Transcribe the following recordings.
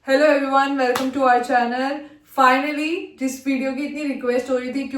Hello everyone, welcome to our channel. Finally जिस video की इतनी रिक्वेस्ट हो रही थी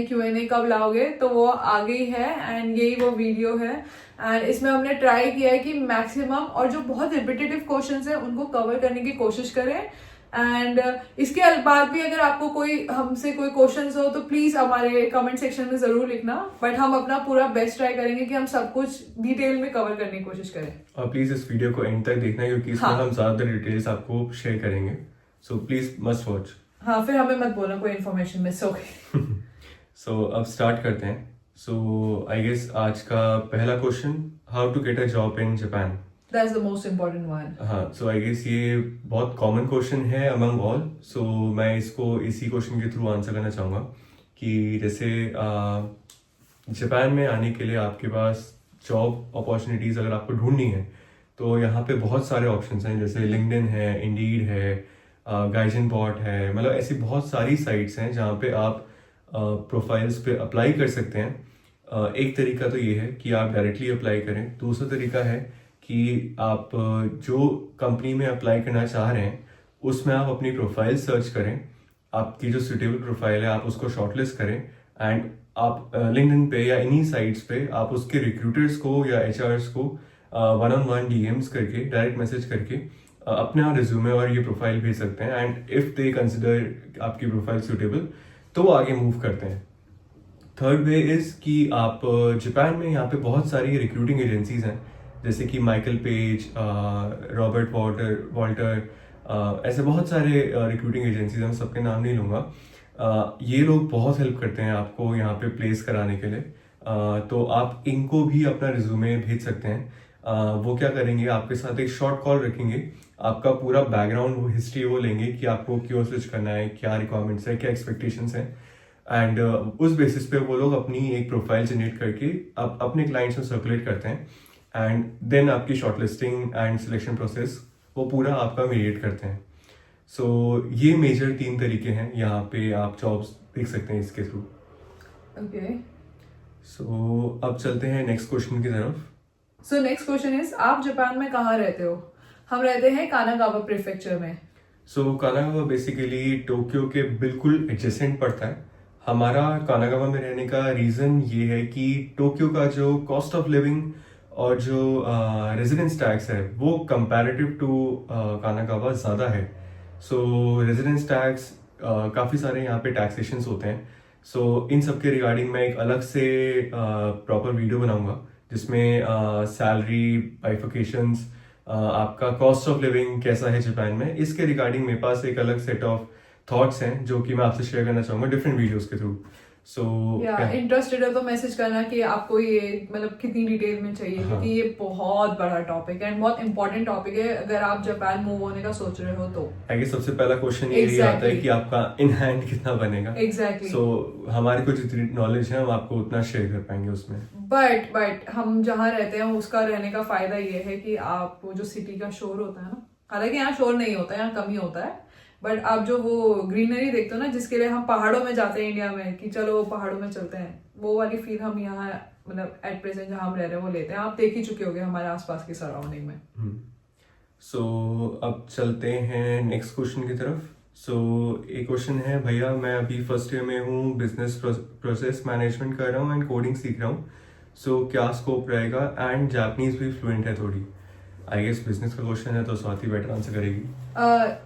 Q&A कब लाओगे, तो वो आ गई है एंड यही वो वीडियो है। एंड इसमें हमने ट्राई किया है कि मैक्सिमम और जो बहुत रिपीटेटिव क्वेश्चंस है उनको कवर करने की कोशिश करें। एंड इसके बाद भी अगर आपको कोई हमसे कोई क्वेश्चंस हो तो प्लीज हमारे कमेंट सेक्शन में जरूर लिखना, बट हम अपना पूरा बेस्ट ट्राई करेंगे कि हम सब कुछ डिटेल में कवर करने की कोशिश करें। और प्लीज इस वीडियो को एंड तक देखना क्योंकि इसमें हम ज्यादातर डिटेल्स आपको शेयर करेंगे, सो प्लीज मस्ट वॉच। हाँ, फिर हमें मत बोलना कोई इन्फॉर्मेशन मिस हो गई। सो अब स्टार्ट करते हैं। सो आई गेस आज का पहला question, how to get a job in Japan. That's the most important one. हाँ, सो आई गेस ये बहुत कॉमन क्वेश्चन है अमंग ऑल। सो मैं इसको इसी क्वेश्चन के थ्रू आंसर करना चाहूँगा कि जैसे जापान में आने के लिए आपके पास जॉब अपॉर्चुनिटीज़ अगर आपको ढूंढनी है तो यहाँ पे बहुत सारे ऑप्शंस हैं, जैसे लिंक्डइन है, इंडीड है, गाइजन बॉट है, मतलब ऐसी बहुत सारी साइट्स हैं जहाँ पे आप प्रोफाइल्स पे अप्लाई कर सकते हैं। एक तरीका तो ये है कि आप डायरेक्टली अप्लाई करें। दूसरा तरीका है कि आप जो कंपनी में अप्लाई करना चाह रहे हैं उसमें आप अपनी प्रोफाइल सर्च करें, आपकी जो सुटेबल प्रोफाइल है आप उसको शॉर्टलिस्ट करें एंड आप लिंक्डइन पे या इन्हीं साइट्स पे आप उसके रिक्रूटर्स को या एचआरस को वन ऑन वन डीएम्स करके, डायरेक्ट मैसेज करके अपना रिज्यूमे और ये प्रोफाइल भेज सकते हैं। एंड इफ दे कंसिडर आपकी प्रोफाइल सुटेबल तो वो आगे मूव करते हैं। थर्ड वे इज कि आप जापान में यहाँ पे बहुत सारी रिक्रूटिंग एजेंसीज हैं, जैसे कि माइकल पेज, रॉबर्ट वॉल्टर, ऐसे बहुत सारे रिक्रूटिंग एजेंसीज हैं, मैं सबके नाम नहीं लूँगा। ये लोग बहुत हेल्प करते हैं आपको यहाँ पे प्लेस कराने के लिए। तो आप इनको भी अपना रिज्यूमे भेज सकते हैं। वो क्या करेंगे, आपके साथ एक शॉर्ट कॉल रखेंगे, आपका पूरा बैकग्राउंड वो हिस्ट्री वो लेंगे कि आपको क्यों स्विच करना है, क्या रिक्वायरमेंट्स है, क्या एक्सपेक्टेशंस हैं। एंड उस बेसिस पे वो लोग अपनी एक प्रोफाइल जनरेट करके अपने क्लाइंट्स में सर्कुलेट करते हैं एंड देन आपकी शॉर्टलिस्टिंग एंड सिलेक्शन प्रोसेस वो पूरा आपका मीडिएट करते हैं। सो ये मेजर 3 तरीके हैं यहाँ पे आप जॉब्स देख सकते हैं इसके थ्रू। Okay. सो अब चलते हैं नेक्स्ट क्वेश्चन की तरफ। So next question is, आप जापान में कहाँ रहते हो? हम रहते हैं कानागावा प्रीफेक्चर में। सो कानागावा बेसिकली टोक्यो के बिल्कुल एडजेसेंट पड़ता है। हमारा कानागावा में रहने का रीज़न ये है कि टोक्यो का जो कॉस्ट ऑफ लिविंग और जो रेजिडेंस टैक्स है वो कंपैरेटिव टू कानागावा ज़्यादा है। सो रेजिडेंस टैक्स काफ़ी सारे यहाँ पे टैक्सेशंस होते हैं। सो इन सब के रिगार्डिंग मैं एक अलग से प्रॉपर वीडियो बनाऊंगा जिसमें सैलरी बाइफिकेशंस, आपका कॉस्ट ऑफ लिविंग कैसा है जापान में, इसके रिगार्डिंग मेरे पास एक अलग सेट ऑफ थॉट्स हैं जो कि मैं आपसे शेयर करना चाहूंगा डिफरेंट वीडियोस के थ्रू। सो इंटरेस्टेड है तो मैसेज करना कि आपको ये मतलब कितनी डिटेल में चाहिए, क्योंकि ये बहुत बड़ा टॉपिक है एंड बहुत इंपॉर्टेंट टॉपिक है अगर आप जापान मूव होने का सोच रहे हो तो। आई गेस सबसे पहला क्वेश्चन यही आता है कि आपका इन हैंड कितना बनेगा। एग्जैक्टली। सो हमारे को जितनी नॉलेज है हम आपको उतना शेयर कर पाएंगे उसमें। बट हम जहाँ रहते हैं उसका रहने का फायदा ये है कि आप वो जो सिटी का शोर होता है ना, हालांकि यहाँ शोर नहीं होता है, यहाँ कम ही होता है, बट आप जो वो ग्रीनरी देखते हो ना, जिसके लिए हम पहाड़ों में जाते हैं इंडिया में कि चलो पहाड़ों में चलते हैं, वो वाली फील हम यहाँ मतलब एट प्रेजेंट जहाँ हम रह रहे हैं वो लेते हैं। आप देख ही चुके होंगे हमारे आसपास की सराउंडिंग में। सो अब चलते हैं नेक्स्ट क्वेश्चन की तरफ। सो एक क्वेश्चन है, भैया मैं अभी फर्स्ट ईयर में हूँ, बिजनेस प्रोसेस मैनेजमेंट कर रहा हूँ एंड कोडिंग सीख रहा हूँ, सो क्या स्कोप रहेगा एंड जापानीज भी फ्लुएंट है थोड़ी। आई गेस बिजनेस का क्वेश्चन है तो स्वाति बेटर आंसर करेगी।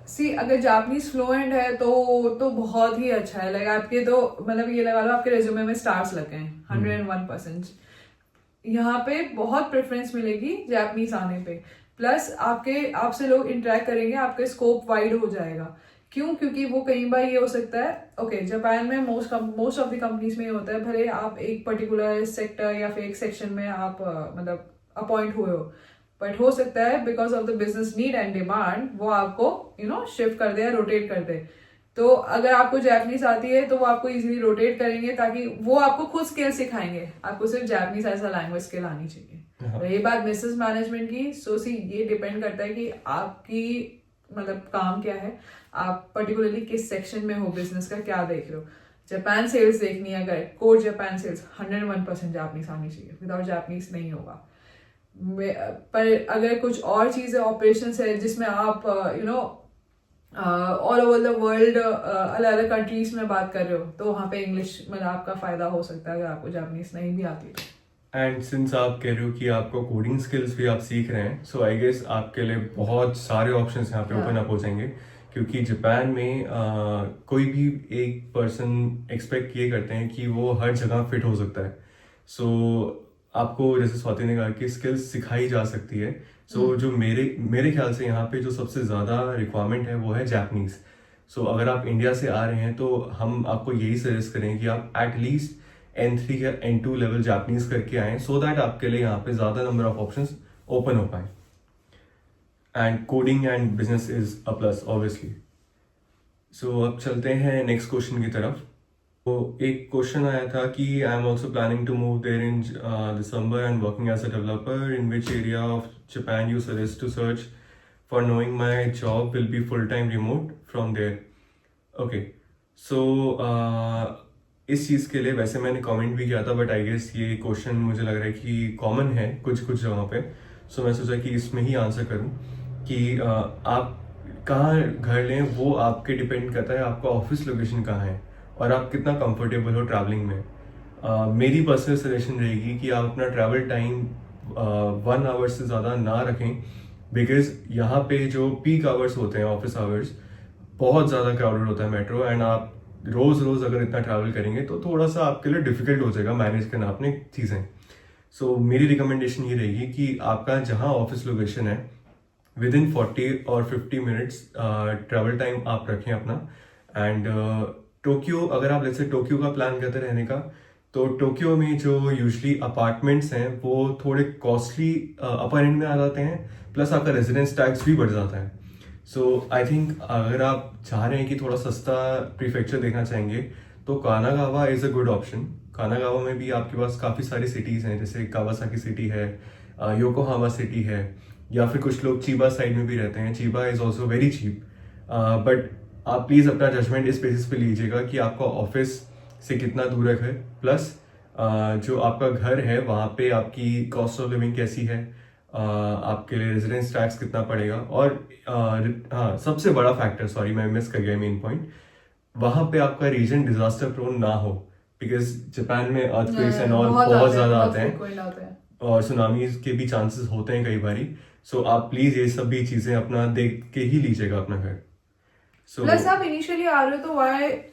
सी अगर जापानीज फ्लुएंट है तो बहुत ही अच्छा है। लाइक आपके तो मतलब ये लगा लो आपके रेज्यूमे में स्टार्स लगे हैं 101%। यहाँ पे बहुत प्रेफरेंस मिलेगी जापानीज आने पे, प्लस आपसे लोग इंटरेक्ट करेंगे, आपके स्कोप वाइड हो जाएगा। क्यों? क्योंकि वो कई बार ये हो सकता है, ओके जापान में मोस्ट ऑफ द कंपनीज में ये होता है, भले आप एक पर्टिकुलर सेक्टर या फिर एक सेक्शन में आप मतलब अपॉइंट हुए हो, बट हो सकता है because of the business need and demand वो आपको शिफ्ट कर दे या रोटेट कर दे। तो अगर आपको जापानीज आती है तो वो आपको इजीली रोटेट करेंगे, ताकि वो आपको खुद स्किल सिखाएंगे, आपको सिर्फ Japanese as a language skill आनी चाहिए। रही बात बिजनेस मैनेजमेंट की, सो सी ये डिपेंड करता है कि आपकी मतलब काम क्या है, आप पर्टिकुलरली किस सेक्शन में हो, बिजनेस का क्या देख रहे हो। जापान सेल्स देखनी है अगर, कोर जापान सेल्स 101% जापानीज आनी चाहिए, विदाउट जापानीज नहीं होगा। पर अगर कुछ और चीजें ऑपरेशंस है जिसमें आप ऑल ओवर द वर्ल्ड अलग अलग कंट्रीज में बात कर रहे हो तो वहाँ पे इंग्लिश मतलब आपका फायदा हो सकता है अगर आपको जापानीज नहीं भी आती तो। एंड सिंस आप कह रहे हो कि आपको कोडिंग स्किल्स भी आप सीख रहे हैं, सो आई गेस आपके लिए बहुत सारे ऑप्शंस यहाँ पे हाँ। ओपन अप हो जाएंगे, क्योंकि जापान में कोई भी एक पर्सन एक्सपेक्ट ये करते हैं कि वो हर जगह फिट हो सकता है। सो आपको जैसे स्वाति ने कहा कि स्किल्स सिखाई जा सकती है। सो जो मेरे ख्याल से यहाँ पे जो सबसे ज़्यादा रिक्वायरमेंट है वो है जापानीज। सो अगर आप इंडिया से आ रहे हैं तो हम आपको यही सजेस्ट करेंगे कि आप एटलीस्ट N3 या N2 लेवल जापानीज करके आए, सो दैट आपके लिए यहाँ पे ज़्यादा नंबर ऑफ ऑप्शंस ओपन हो पाए। And coding and business is a plus obviously. So अब चलते हैं नेक्स्ट क्वेश्चन की तरफ। तो एक क्वेश्चन आया था कि I am also planning to move there in December and working as a developer, in which area of Japan you suggest to search for knowing my job will be full time remote from there. Okay, so इस चीज़ के लिए वैसे मैंने comment भी किया था, but I guess ये क्वेश्चन मुझे लग रहा है कि कॉमन है कुछ कुछ जगहों पे। सो मैं सोचा कि इसमें ही आंसर करूं कि आप कहाँ घर लें वो आपके डिपेंड करता है, आपका ऑफिस लोकेशन कहाँ है और आप कितना कंफर्टेबल हो ट्रैवलिंग में। मेरी पर्सनल सजेशन रहेगी कि आप अपना ट्रैवल टाइम 1 आवर से ज़्यादा ना रखें, बिकॉज यहाँ पे जो पीक आवर्स होते हैं, ऑफिस आवर्स, बहुत ज़्यादा क्राउडेड होता है मेट्रो, एंड आप रोज़ रोज़ अगर इतना ट्रैवल करेंगे तो थोड़ा सा आपके लिए डिफिकल्ट हो जाएगा मैनेज करना अपनी चीज़ें। सो मेरी रिकमेंडेशन ये रहेगी कि आपका जहाँ ऑफिस लोकेशन है विद इन 40 और 50 मिनट्स ट्रैवल टाइम आप रखें अपना। एंड टोक्यो, अगर आप जैसे टोक्यो का प्लान करते रहने का, तो टोक्यो में जो यूजली अपार्टमेंट्स हैं वो थोड़े कॉस्टली अपर एंड में आ जाते हैं, प्लस आपका रेजिडेंस टैक्स भी बढ़ जाता है। सो आई थिंक अगर आप चाह रहे हैं कि थोड़ा सस्ता प्रीफेक्चर देखना चाहेंगे तो Kanagawa is a good option. Kanagawa में भी आपके पास काफ़ी सारी सिटीज़ हैं, जैसे कावासाकी सिटी है, योकोहामा सिटी है, या फिर कुछ लोग चीबा साइड में भी रहते हैं। Chiba is also very cheap, but आप प्लीज़ अपना जजमेंट इस बेसिस पे लीजिएगा कि आपका ऑफिस से कितना दूर है, प्लस जो आपका घर है वहाँ पे आपकी कॉस्ट ऑफ लिविंग कैसी है, आपके लिए रेजिडेंस टैक्स कितना पड़ेगा, और हाँ सबसे बड़ा फैक्टर, सॉरी मैं मिस कर गया मेन पॉइंट, वहाँ पे आपका रीजन डिजास्टर प्रोन ना हो, बिकॉज जापान में अर्थक्वेक्स एंड ऑल बहुत ज़्यादा आते हैं और सुनामी के भी चांसेस होते हैं कई बारी। सो आप प्लीज़ ये सब भी चीज़ें अपना देख के ही लीजिएगा अपना घर। प्लस आप इनिशियली आ रहे हो तो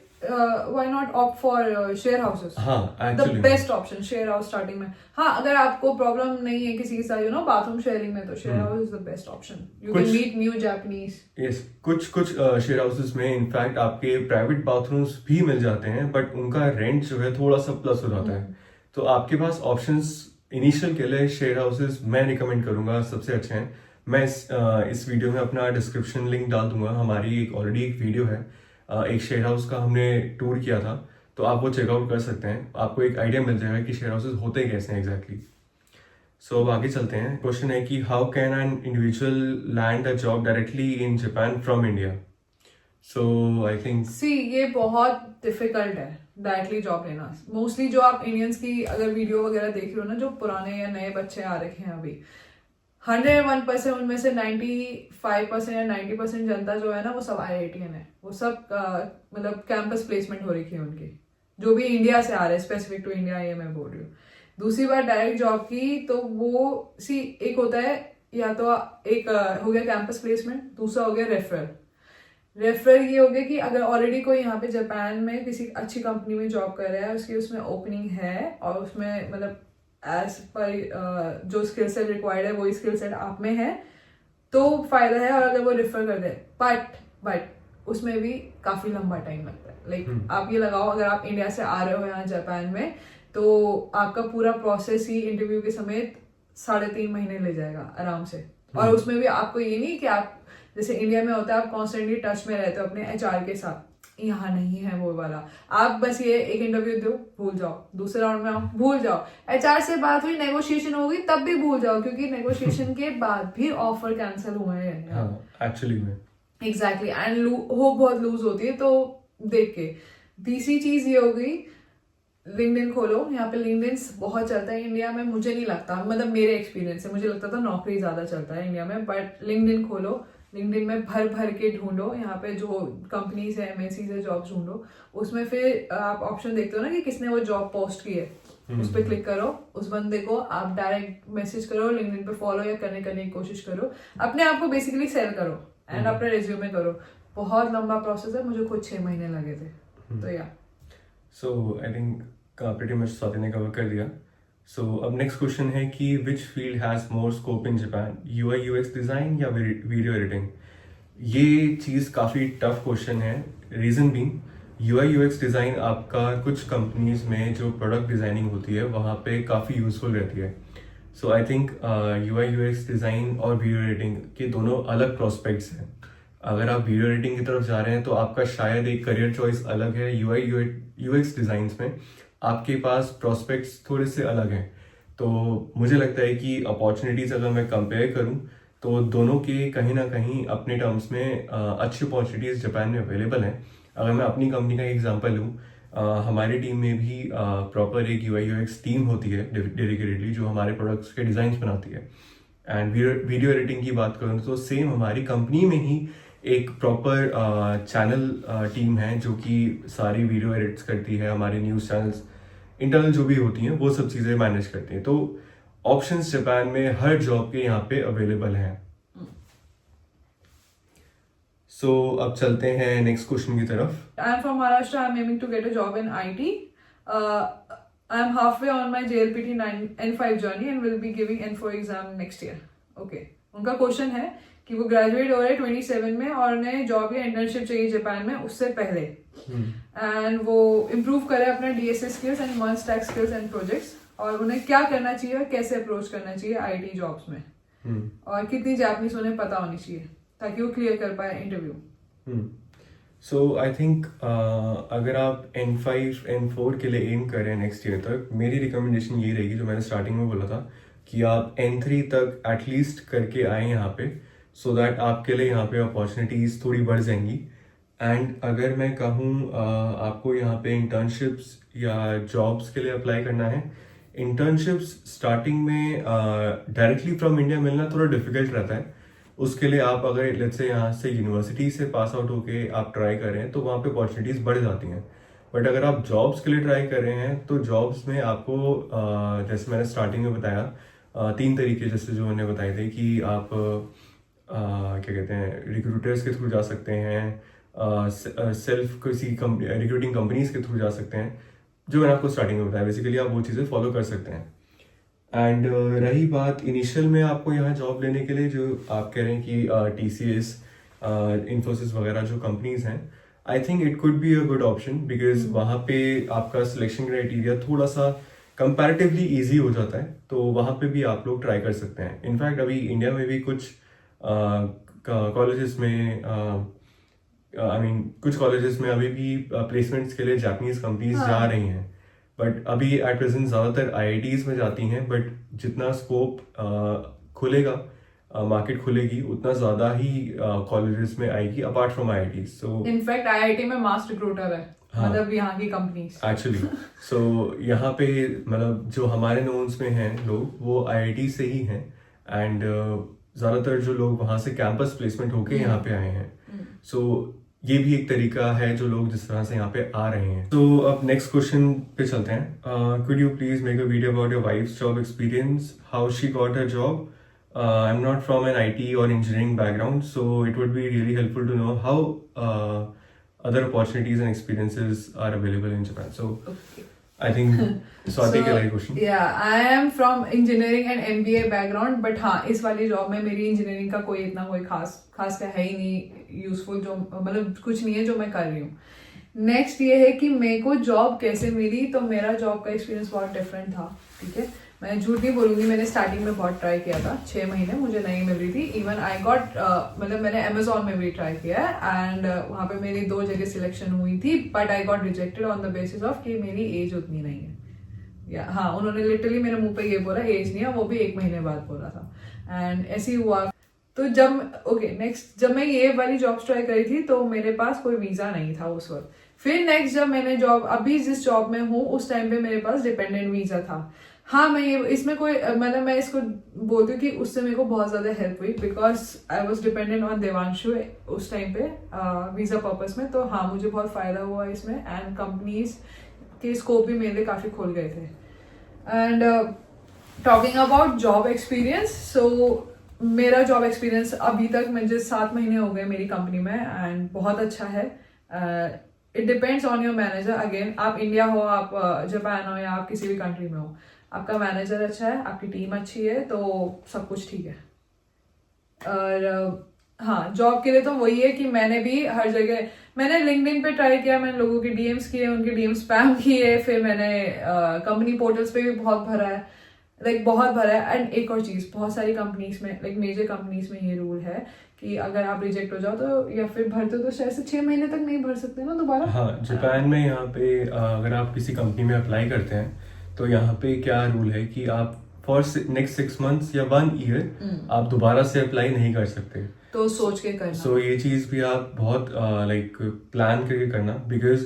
why not opt for share houses? हाँ, the actually best option share house starting में। हाँ, अगर आपको प्रॉब्लम नहीं है किसी के साथ बाथरूम शेयरिंग में, तो share house is the best option. You can meet new Japanese. Yes, कुछ शेयर हाउसेस में इनफैक्ट आपके प्राइवेट बाथरूम्स भी मिल जाते हैं, बट उनका रेंट जो है थोड़ा सा प्लस हो जाता है। तो आपके पास ऑप्शंस इनिशियल के लिए शेयर हाउसेस मैं रिकमेंड करूंगा, सबसे अच्छे हैं। मैं इस वीडियो में अपना डिस्क्रिप्शन लिंक डाल दूंगा। हमारी ऑलरेडी एक वीडियो है, एक शेयर हाउस का हमने टूर किया था, तो आप वो चेकआउट कर सकते हैं। आपको एक आइडिया मिल जाएगा कि शेयर हाउसेस होते कैसे हैं एग्जैक्टली। सो अब आगे चलते हैं। क्वेश्चन है कि how can an individual land a job directly in Japan from India. So I think ये बहुत डिफिकल्ट है डायरेक्टली जॉब लेना। मोस्टली जो आप इंडियंस की अगर वीडियो वगैरह देख रहे हो ना, जो पुराने या नए बच्चे आ रखे हैं अभी, 101% उनमें से 95% या 90% जनता जो है ना, वो सब IITian है। वो सब मतलब कैंपस प्लेसमेंट हो रखी है उनकी, जो भी इंडिया से आ रहे हैं, स्पेसिफिक टू इंडिया ये मैं बोल रही हूँ। दूसरी बात डायरेक्ट जॉब की, तो वो एक होता है, या तो एक हो गया कैंपस प्लेसमेंट, दूसरा हो गया रेफरल ये हो गया कि अगर ऑलरेडी कोई यहाँ पे जापान में किसी अच्छी कंपनी में जॉब कर रहा है, उसकी उसमें ओपनिंग है और उसमें मतलब एज पर जो स्किल सेट रिक्वायर्ड है वही स्किल सेट आप में है, तो फायदा है। और अगर वो रेफर कर दे, बट उसमें भी काफी लंबा टाइम लगता है। लाइक आप ये लगाओ, अगर आप इंडिया से आ रहे हो यहाँ जापान में, तो आपका पूरा प्रोसेस ही इंटरव्यू के समेत 3.5 महीने ले जाएगा आराम से। और उसमें भी आपको ये नहीं कि आप जैसे इंडिया में होता है आप कॉन्स्टेंटली टच में रहते हो अपने HR के साथ, यहाँ नहीं है वो वाला। आप बस ये एक इंटरव्यू दो, भूल जाओ, दूसरे राउंड में आओ, भूल जाओ, HR से बात हुई, नेगोशिएशन होगी, तब भी भूल जाओ, क्योंकि नेगोशिएशन के बाद भी ऑफर कैंसिल हुए हैं एक्चुअली में। एग्जैक्टली, एंड होप बहुत लूज होती है। तो देख के तीसरी चीज ये हो गई, लिंक्डइन खोलो। यहाँ पे लिंक्डइन बहुत चलता है इंडिया में, मुझे नहीं लगता, मतलब मेरे एक्सपीरियंस से मुझे लगता था नौकरी ज्यादा चलता है इंडिया में, बट लिंक्डइन खोलो, लिंक्डइन में भर भर के ढूंढो, यहाँ पे जो कंपनीज है एमएनसी से जॉब ढूंढो, उसमें फिर आप ऑप्शन देखते हो ना कि किसने वो जॉब पोस्ट की है, उस पर क्लिक करो, उस बंदे को आप डायरेक्ट मैसेज करो, लिंक्डइन पे फॉलो या करने की कोशिश करो, अपने आप को बेसिकली सेल करो एंड अपने रिज्यूमे करो। बहुत लंबा प्रोसेस है, मुझे खुद 6 महीने लगे थे। तो या so I think pretty much Swati ने कवर कर दिया। सो अब नेक्स्ट क्वेश्चन है कि which field has more scope in Japan, UI UX design या वीडियो एडिटिंग? ये चीज़ काफ़ी टफ क्वेश्चन है। Reason being UI UX design आपका कुछ कंपनीज में जो प्रोडक्ट डिज़ाइनिंग होती है वहाँ पे काफ़ी यूजफुल रहती है। So I think UI UX design और वीडियो एडिटिंग के दोनों अलग प्रोस्पेक्ट्स हैं। अगर आप वीडियो एडिटिंग की तरफ जा रहे हैं तो आपका शायद एक करियर चॉइस अलग है। यूआई यूएक्स डिज़ाइंस में आपके पास प्रोस्पेक्ट्स थोड़े से अलग हैं। तो मुझे लगता है कि अपॉर्चुनिटीज़ अगर मैं कंपेयर करूं तो दोनों के कहीं ना कहीं अपने टर्म्स में अच्छी अपॉर्चुनिटीज़ जापान में अवेलेबल हैं। अगर मैं अपनी कंपनी का एग्जांपल लूँ, हमारी टीम में भी प्रॉपर एक यूआई यूएक्स टीम होती है डेडिकेटेडली जो हमारे प्रोडक्ट्स के डिज़ाइंस बनाती है। एंड वीडियो एडिटिंग की बात करूँ तो सेम हमारी कंपनी में ही एक प्रॉपर चैनल टीम है जो कि सारी वीडियो एडिट्स करती है, हमारे न्यूज़ चैनल्स इंटरनल जो भी होती हैं वो सब चीज़ें मैनेज करती हैं। तो ऑप्शंस जापान में हर जॉब के यहाँ पे अवेलेबल हैं। सो अब चलते हैं नेक्स्ट क्वेश्चन की तरफ। I am from Maharashtra, I am aiming to get a job in IT. I am halfway on my JLPT N5 journey and will be giving N4 exam next year. Okay, उनका question है कि वो graduate हो रहे हैं 27 में और उन्हें जॉब या इंटर्नशिप चाहिए जापान में उससे पहले, एंड वो इम्प्रूव करे अपने DSA skills and one stack skills and projects, और उन्हें क्या करना चाहिए और कैसे अप्रोच करना चाहिए आईटी जॉब्स में, और कितनी जापानीज उन्हें पता होनी चाहिए ताकि वो क्लियर कर पाए इंटरव्यू। सो आई थिंक अगर आप N5 N4 के लिए एम कर रहे हैं नेक्स्ट ईयर तक, मेरी रिकमेंडेशन ये रहेगी जो मैंने स्टार्टिंग में बोला था कि आप N3 तक एटलीस्ट करके आए यहाँ पे, सो दैट आपके लिए यहाँ पे अपॉर्चुनिटीज़ थोड़ी बढ़ जाएंगी। एंड अगर मैं कहूँ आपको यहाँ पे इंटर्नशिप्स या जॉब्स के लिए अप्लाई करना है, इंटर्नशिप्स स्टार्टिंग में डायरेक्टली फ्रॉम इंडिया मिलना थोड़ा डिफिकल्ट रहता है। उसके लिए आप अगर लेट्स से यहाँ से यूनिवर्सिटी से पास आउट होके आप ट्राई कर रहे हैं तो वहाँ पे अपॉर्चुनिटीज़ बढ़ जाती हैं। बट अगर आप जॉब्स के लिए ट्राई कर रहे हैं तो जॉब्स में आपको जैसे मैंने स्टार्टिंग में बताया 3 तरीके जैसे जो मैंने बताए थे कि आप क्या कहते हैं रिक्रूटर्स के थ्रू जा सकते हैं, सेल्फ किसी रिक्रूटिंग कंपनीज के थ्रू जा सकते हैं, जो मैंने आपको स्टार्टिंग में बताया। बेसिकली आप वो चीज़ें फॉलो कर सकते हैं। एंड रही बात इनिशियल में आपको यहाँ जॉब लेने के लिए, जो आप कह रहे हैं कि TCS, इन्फोसिस वगैरह जो कंपनीज हैं, I think it could be a good option because वहाँ पे आपका सिलेक्शन क्राइटेरिया थोड़ा सा कंपैरेटिवली इजी हो जाता है, तो वहाँ पे भी आप लोग ट्राई कर सकते हैं। इनफैक्ट अभी इंडिया में भी कुछ कॉलेजेस में कुछ कॉलेजेस में अभी भी प्लेसमेंट्स के लिए जापानीज कंपनीज जा रही हैं, बट अभी एट प्रेजेंट ज़्यादातर IITs में जाती हैं। बट जितना स्कोप खुलेगा, मार्केट खुलेगी, उतना ज़्यादा ही कॉलेजेस में आएगी apart from IITs। So in fact IIT में मास रिक्रूटर है, मतलब यहाँ की कंपनीज एक्चुअली। सो यहाँ पे मतलब जो हमारे नोन्स में हैं लोग वो IIT से ही हैं, एंड ज़्यादातर जो लोग वहाँ से कैंपस प्लेसमेंट होके यहाँ पे आए हैं। सो ये भी एक तरीका है जो लोग जिस तरह से यहाँ पे आ रहे हैं। तो अब नेक्स्ट क्वेश्चन पे चलते हैं। Could you please make a video about your wife's job experience, how she got her job? I am not from an IT or engineering background, so it would be really helpful to know how other opportunities and experiences are available in Japan. So I think Swati के लिए question. Yeah, I am from engineering and MBA background, but हाँ इस वाली job में मेरी engineering का कोई खास क्या है ही नहीं यूजफुल, जो मतलब कुछ नहीं है जो मैं कर रही हूँ। नेक्स्ट ये है कि मेरे को जॉब कैसे मिली, तो मेरा जॉब का एक्सपीरियंस बहुत डिफरेंट था। ठीक है, मैं झूठ नहीं बोलूंगी, मैंने स्टार्टिंग में बहुत ट्राई किया था, 6 महीने मुझे नहीं मिल रही थी। इवन आई गॉट मतलब मैंने Amazon में भी ट्राई किया है, एंड वहाँ पे मेरी 2 जगह सिलेक्शन हुई थी, but I got rejected on the basis of कि मेरी एज उतनी नहीं है। या हाँ, उन्होंने लिटरली मेरे मुंह पे ये बोला एज नहीं है, वो भी 1 महीने बाद बोला था, एंड ऐसे ही हुआ। तो जब मैं ये वाली जॉब ट्राई करी थी तो मेरे पास कोई वीजा नहीं था उस वक्त। फिर नेक्स्ट जब मैंने अभी जिस जॉब में हूँ उस टाइम पे मेरे पास डिपेंडेंट वीजा था। हाँ, मैं ये इसमें कोई मतलब मैं इसको बोलती हूँ कि उससे मेरे को बहुत ज़्यादा हेल्प हुई, because I was dependent on Devanshu उस टाइम पे वीज़ा पर्पस में। तो हाँ, मुझे बहुत फ़ायदा हुआ इसमें, एंड कंपनीज के स्कोप भी मेरे काफ़ी खुल गए थे। And talking about job experience, so मेरा जॉब एक्सपीरियंस अभी तक मुझे 7 महीने हो गए मेरी कंपनी में, एंड बहुत अच्छा है। It depends on your manager. Again, आप इंडिया हो, आप जापान हो, या आप किसी भी कंट्री में हो, आपका मैनेजर अच्छा है, आपकी टीम अच्छी है, तो सब कुछ ठीक है। और हाँ, जॉब के लिए तो वही है कि मैंने भी हर जगह, मैंने लिंक्डइन पे ट्राई किया, मैंने लोगों के डीएम्स किए, उनके डीएम स्पैम किए, फिर मैंने कंपनी पोर्टल्स पे भी बहुत भरा है, बहुत भरा है। एंड एक और चीज, बहुत सारी कंपनीज में, मेजर कंपनीज में ये रूल है कि अगर आप रिजेक्ट हो जाओ तो, या फिर भरते हो तो शायद से 6 महीने तक नहीं भर सकते ना दोबारा। हाँ, जापान में यहाँ पे अगर आप किसी कंपनी में अप्लाई करते हैं तो यहाँ पे क्या रूल है कि आप फॉर नेक्स्ट 6 मंथ्स या 1 ईयर आप दोबारा से अप्लाई नहीं कर सकते। तो सोच के करना। सो ये चीज़ भी आप बहुत प्लान करके करना, बिकॉज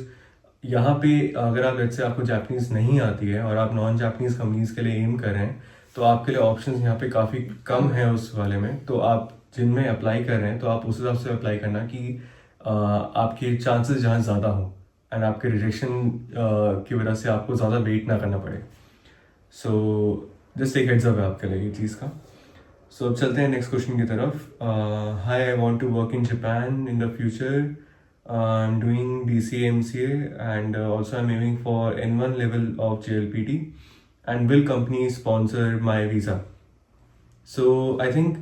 यहाँ पे अगर आप जैसे आपको जापानीज नहीं आती है और आप नॉन जापानीज कंपनीज के लिए एम कर रहे हैं, तो आपके लिए ऑप्शंस यहाँ पे काफ़ी कम है उस वाले में। तो आप जिनमें अप्लाई कर रहे हैं तो आप उस हिसाब से अप्लाई करना कि आपके चांसेस जहाँ ज़्यादा हो, एंड आपके रिजेक्शन की वजह से आपको ज़्यादा वेट ना करना पड़े। सो जस्ट एक हेड्स अप है आपके लिए ये चीज़ का। सो अब चलते हैं नेक्स्ट क्वेश्चन की तरफ। Hi, I want to work in Japan in the future. I am doing BCA and also I am aiming for N1 level of JLPT and will company sponsor my visa. So I think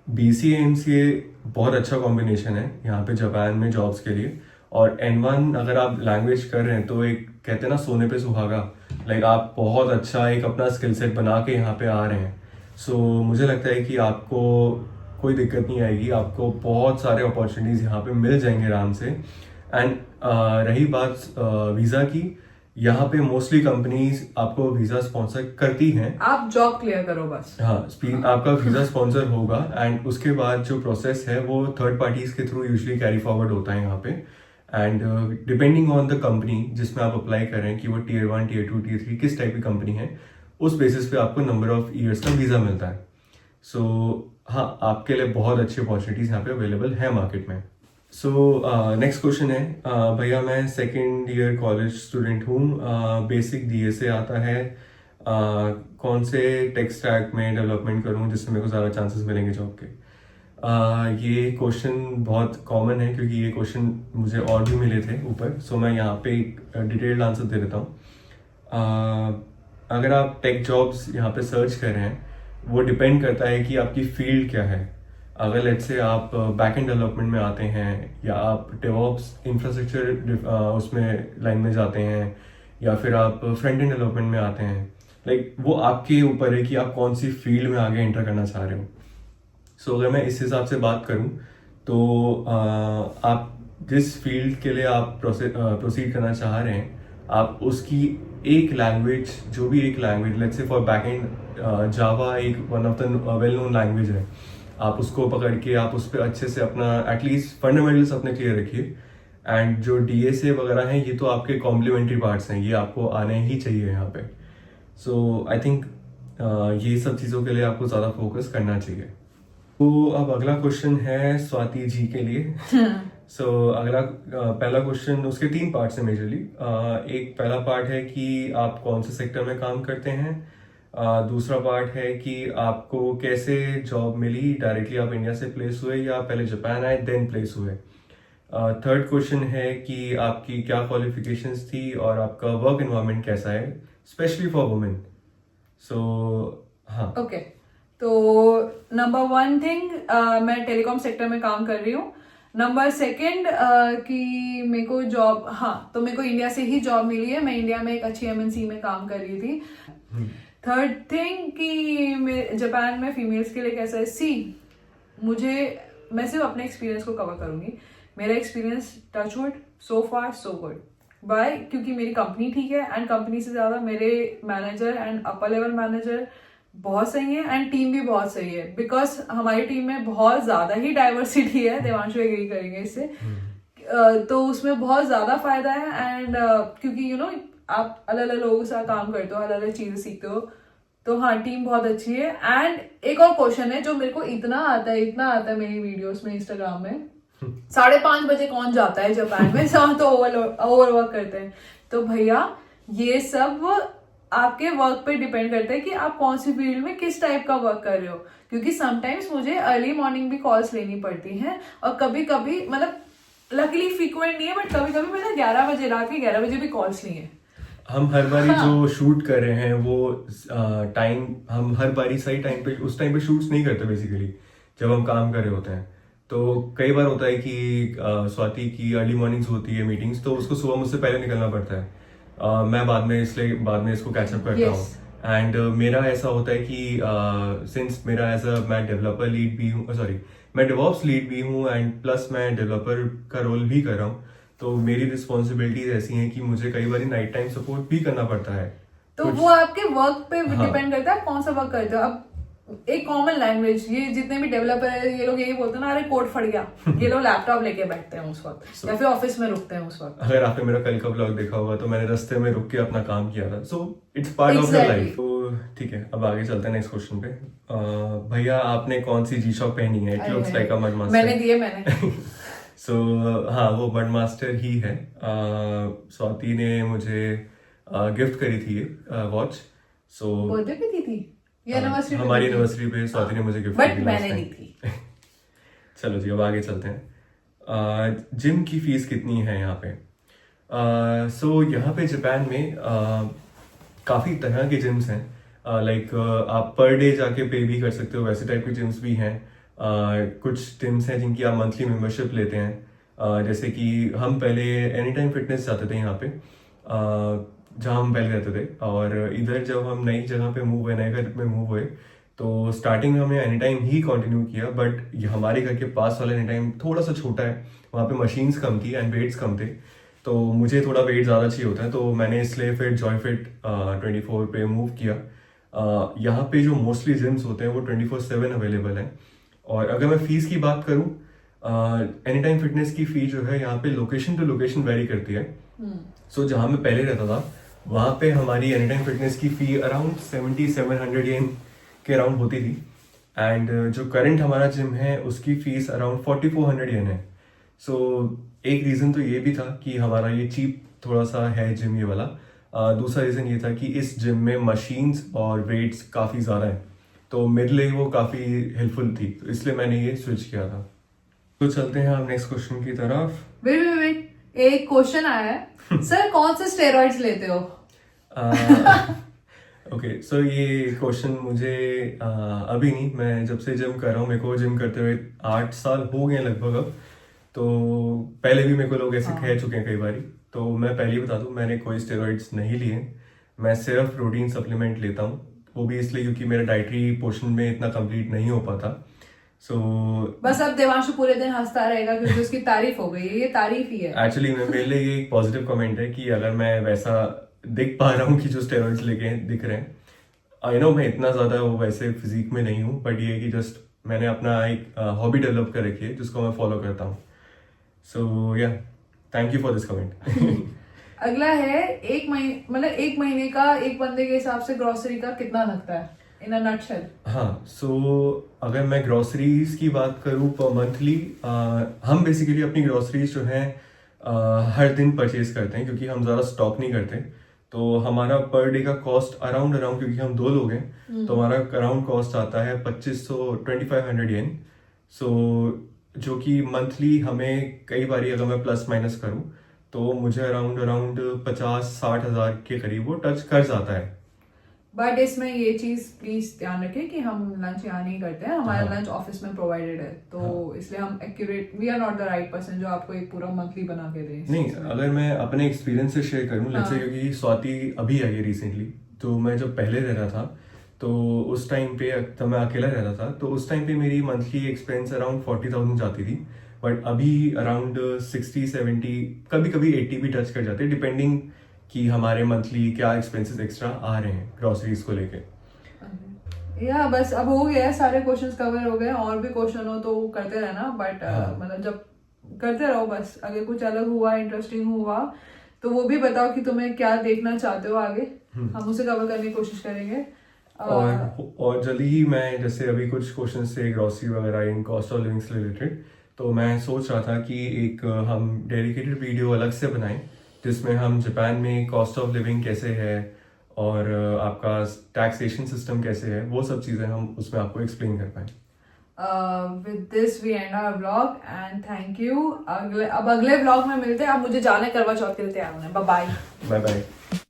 BCA बहुत अच्छा combination है यहाँ पे Japan में jobs के लिए। और N1 अगर आप लैंग्वेज कर रहे हैं तो एक कहते हैं ना, सोने पे सुहागा, आप बहुत अच्छा एक अपना स्किल सेट बना के यहाँ पे आ रहे हैं। सो मुझे लगता है कि आपको कोई दिक्कत नहीं आएगी, आपको बहुत सारे अपॉर्चुनिटीज़ यहाँ पे मिल जाएंगे आराम से। एंड रही बात वीज़ा की, यहाँ पे मोस्टली कंपनीज आपको वीज़ा स्पॉन्सर करती हैं, आप जॉब क्लियर करो बस। हाँ, आपका वीज़ा स्पॉन्सर होगा, एंड उसके बाद जो प्रोसेस है वो थर्ड पार्टीज के थ्रू यूजुअली कैरी फॉरवर्ड होता है यहाँ पे। And depending on the company जिसमें आप अप्लाई कर रहे हैं कि वो Tier 1, Tier 2, Tier 3 किस टाइप की कंपनी है, उस बेसिस पे आपको नंबर ऑफ ईयर्स का वीज़ा मिलता है। सो हाँ, आपके लिए बहुत अच्छी अपॉर्चुनिटीज़ यहाँ पे अवेलेबल है मार्केट में। सो नेक्स्ट क्वेश्चन है, भैया मैं सेकेंड ईयर कॉलेज स्टूडेंट हूँ, बेसिक DSA आता है, कौन से टेक स्टैक में डेवलपमेंट करूँ जिससे मेरे को ज़्यादा चांसेस मिलेंगे जॉब के। ये क्वेश्चन बहुत कॉमन है क्योंकि ये क्वेश्चन मुझे और भी मिले थे ऊपर। सो मैं यहाँ पे एक डिटेल्ड आंसर दे देता हूँ। अगर आप टेक जॉब्स यहाँ पे सर्च कर रहे हैं, वो डिपेंड करता है कि आपकी फील्ड क्या है। अगर लेट्स से आप बैक एंड डेवलपमेंट में आते हैं, या आप डेवऑप्स इंफ्रास्ट्रक्चर उसमें लाइन में जाते हैं, या फिर आप फ्रंट एंड डेवलपमेंट में आते हैं, वो आपके ऊपर है कि आप कौन सी फील्ड में आगे एंटर करना चाह रहे हो। सो अगर मैं इस हिसाब से बात करूं तो आप जिस फील्ड के लिए आप प्रोसीड करना चाह रहे हैं, आप उसकी एक लैंग्वेज, जो भी एक language, let's say for backend Java एक one of the well known language है, आप उसको पकड़ के आप उस पर अच्छे से अपना एटलीस्ट फंडामेंटल्स अपने क्लियर रखिए। एंड जो DSA वगैरह हैं, ये तो आपके कॉम्प्लीमेंट्री पार्ट्स हैं, ये आपको आने ही चाहिए यहाँ पे। सो आई थिंक ये सब चीज़ों के लिए आपको ज़्यादा फोकस करना चाहिए। तो अब अगला क्वेश्चन है स्वाति जी के लिए। सो अगला पहला क्वेश्चन, उसके 3 पार्ट्स हैं मेजरली। एक पहला पार्ट है कि आप कौन से सेक्टर में काम करते हैं, दूसरा पार्ट है कि आपको कैसे जॉब मिली, डायरेक्टली आप इंडिया से प्लेस हुए या पहले जापान आए देन प्लेस हुए। थर्ड क्वेश्चन है कि आपकी क्या क्वालिफिकेशंस थी और आपका वर्क एनवायरनमेंट कैसा है, स्पेशली फॉर वुमेन। सो हाँ, ओके। तो नंबर 1 थिंग, मैं टेलीकॉम सेक्टर में काम कर रही हूँ। नंबर 2 कि मेरे को जॉब, हाँ, तो मेरे को इंडिया से ही जॉब मिली है, मैं इंडिया में एक अच्छी MNC में काम कर रही थी। थर्ड थिंग कि जापान में फीमेल्स के लिए कैसा है, मैं सिर्फ अपने एक्सपीरियंस को कवर करूंगी। मेरा एक्सपीरियंस टचवुड सो फार सो गुड, बाय, क्योंकि मेरी कंपनी ठीक है, एंड कंपनी से ज्यादा मेरे manager and upper level manager बहुत सही है, एंड टीम भी बहुत सही है, बिकॉज हमारी टीम में बहुत ज्यादा ही डाइवर्सिटी है, देवांशु एग्री करेंगे इससे। तो उसमें बहुत ज्यादा फायदा है, एंड क्योंकि आप अलग अलग लोगों के साथ काम करते हो, अलग अलग चीजें सीखते हो, तो हाँ, टीम बहुत अच्छी है। एंड एक और क्वेश्चन है जो मेरे को इतना आता है मेरी वीडियोस में, इंस्टाग्राम में, 5:30 बजे कौन जाता है जापान में, सब तो ओवर वर्क करते हैं। तो भैया ये सब आपके वर्क पे डिपेंड करता है कि आप कौन सी फील्ड में किस टाइप का वर्क कर रहे हो, क्योंकि समटाइम्स मुझे अर्ली मॉर्निंग भी कॉल्स लेनी पड़ती हैं, और कभी कभी मतलब लकीली फ्रीक्वेंट नहीं है, बट कभी कभी मैंने 11 बजे, रात के 11 बजे भी कॉल्स ली है। हम हर बारी जो शूट कर रहे हैं वो टाइम, हम हर बारी सही टाइम पे उस टाइम पे शूट्स नहीं करते बेसिकली, जब हम काम कर रहे होते हैं। तो कई बार होता है कि स्वाति की अर्ली मॉर्निंग्स होती है मीटिंग्स, तो उसको सुबह मुझसे पहले निकलना पड़ता है। मैं बाद में इसको कैचअप करता हूँ। एंड मेरा ऐसा होता है कि सिंस मेरा मैं डेवलपर लीड भी हूँ, सॉरी मैं डेवऑप्स लीड भी हूँ, एंड प्लस मैं डेवलपर का रोल भी कर रहा हूँ, तो मेरी रिस्पॉन्सिबिलिटीज ऐसी हैं कि मुझे कई बार नाइट टाइम सपोर्ट भी करना पड़ता है। तो वो आपके वर्क पे डिपेंड करता है आप कौन सा वर्क करते हो। अब एक कॉमन लैंग्वेज, ये जितने भी डेवलपर है ये लोग यही बोलते हैं ना, अरे कोड फट गया, ये लोग लैपटॉप लेके बैठते हैं उस वक्त, या फिर ऑफिस में रुकते हैं उस वक्त। अगर आपने मेरा कल का ब्लॉग देखा होगा तो मैंने रास्ते में रुक के अपना काम किया था, so it's part of your life. तो ठीक है, अब आगे चलते हैं नेक्स्ट क्वेश्चन पे। भैया आपने कौन सी जी शॉक पहनी है? It looks like a mud master. मैंने दिए मैंने सो हाँ, वो मड मास्टर ही है। स्वाति ने मुझे गिफ्ट करी थी वॉच। सो बर्थडे पे दी थी, हमारी एनिवर्सरी पे स्वाति ने मुझे गिफ्ट बट मैंने दी थी। चलो जी, अब आगे चलते हैं। जिम की फीस कितनी है यहाँ पे? सो यहाँ पे जापान में काफ़ी तरह के जिम्स हैं। लाइक आप पर डे जाके पे भी कर सकते हो, वैसे टाइप के जिम्स भी हैं। कुछ जिम्स हैं जिनकी आप मंथली मेंबरशिप लेते हैं। जैसे कि हम पहले एनी टाइम फिटनेस जाते थे यहाँ पे, जहाँ हम पहले रहते थे, और इधर जब हम नई जगह पे मूव हुए, नए घर में मूव हुए, तो स्टार्टिंग में हमने एनी टाइम ही कंटिन्यू किया। बट हमारे घर के पास वाला एनी टाइम थोड़ा सा छोटा है, वहाँ पे मशीन्स कम थी एंड वेट्स कम थे, तो मुझे थोड़ा वेट ज़्यादा चाहिए होता है, तो मैंने इसलिए फिर जॉयफिट 24 पे मूव किया। यहाँ पे जो मोस्टली जिम्स होते हैं वो 24/7 अवेलेबल हैं। और अगर मैं फीस की बात करूँ, एनी टाइम फिटनेस की फी जो है यहाँ पे लोकेशन टू लोकेशन वेरी करती है। सो जहाँ मैं पहले रहता था वहाँ पे हमारी एनी टाइम फिटनेस की फी अराउंड 7700 येन के अराउंड होती थी, एंड जो करंट हमारा जिम है उसकी फीस अराउंड 4400 येन है। सो एक रीज़न तो ये भी था कि हमारा ये चीप थोड़ा सा है जिम ये वाला। दूसरा रीज़न ये था कि इस जिम में मशीन्स और वेट्स काफ़ी ज़्यादा है, तो मेरे लिए वो काफ़ी हेल्पफुल थी, तो इसलिए मैंने ये स्विच किया था। तो चलते हैं हम नेक्स्ट क्वेश्चन की तरफ। वेट, एक क्वेश्चन आया है सर, कौन से स्टेरॉइड्स लेते हो? ओके, सो ये क्वेश्चन मुझे अभी नहीं, मैं जब से जिम कर रहा हूँ, मेरे को जिम करते हुए 8 साल हो गए लगभग अब, तो पहले भी मेरे को लोग ऐसे कह चुके हैं कई बारी, तो मैं पहले ही बता दूं, मैंने कोई स्टेरॉइड्स नहीं लिए। मैं सिर्फ प्रोटीन सप्लीमेंट लेता हूँ, वो भी इसलिए क्योंकि मेरा डाइटरी पोर्शन में इतना कंप्लीट नहीं हो पाता। सो बस अब देवांशु पूरे दिन हंसता रहेगा क्योंकि उसकी तारीफ हो गई है, ये तारीफ ही है। एक्चुअली मेरे लिए ये एक पॉजिटिव कमेंट है कि अगर मैं वैसा दिख पा रहा हूँ कि जो स्टेरॉइड्स लेके दिख रहे हैं, आई नो मैं इतना ज़्यादा वो वैसे फिजिक में नहीं हूँ, बट ये कि जस्ट मैंने अपना एक हॉबी डेवलप कर रखी है जिसको मैं फॉलो करता हूँ। सो या, thank you for this comment. अगला है, एक महीने का एक बंदे के हिसाब से ग्रोसरी का कितना लगता है इन अ नटशेल? हाँ, सो अगर मैं ग्रोसरीज की बात करूँ पर मंथली, हम बेसिकली अपनी ग्रोसरीज जो हैं हर दिन परचेज करते हैं, क्योंकि हम ज़्यादा स्टॉक नहीं करते, तो हमारा पर डे का कॉस्ट अराउंड क्योंकि हम 2 लोग हैं, तो हमारा अराउंड कॉस्ट आता है 2500 येन। सो जो कि मंथली हमें कई बारी अगर मैं प्लस माइनस करूँ तो मुझे अराउंड 50-60 हज़ार के करीब वो टच कर जाता है। बट इसमें ये चीज प्लीज ध्यान रखें कि हम लंच यहाँ नहीं करते हैं, हमारा लंच ऑफिस में प्रोवाइडेड है, तो इसलिए हम accurate, we are not the right person जो आपको एक पूरा मंथली बना के दे। नहीं, अगर मैं अपने एक्सपीरियंस से शेयर करूँ, लेट्स से क्योंकि स्वाति अभी आई है रिसेंटली, तो मैं जब पहले रह रहा था तो उस टाइम पे, तब मैं अकेला रह रहा था, तो उस टाइम पे मेरी मंथली एक्सपेंस अराउंड 40,000 जाती थी, बट अभी अराउंड 60-70, कभी कभी 80 भी टच कर जाते हैं, डिपेंडिंग कि हमारे मंथली क्या एक्सपेंसेस एक्स्ट्रा आ रहे हैं ग्रोसरीज को लेके। या बस अब हो गया, सारे क्वेश्चंस कवर हो गए, और भी क्वेश्चन हो तो करते रहना, बट मतलब जब करते रहो, बस अगर कुछ अलग हुआ, इंटरेस्टिंग हुआ तो वो भी बताओ कि तुम्हें क्या देखना चाहते हो आगे, हम उसे कवर करने की कोशिश करेंगे। और जल्दी ही मैं जैसे अभी कुछ क्वेश्चंस थे ग्रोसरी वगैरह इन कॉस्ट ऑफ लिविंग से रिलेटेड, तो मैं सोच रहा था कि एक हम डेडिकेटेड वीडियो अलग से बनाएं जिसमें हम जापान में कॉस्ट ऑफ लिविंग कैसे है और आपका टैक्सेशन सिस्टम कैसे है, वो सब चीज़ें हम उसमें आपको एक्सप्लेन कर पाएं। With this we end our vlog and thank you. अब अगले vlog में मिलते हैं. अब मुझे जाना है, करवा चौथ के लिए तैयार होना है. Bye bye. Bye bye.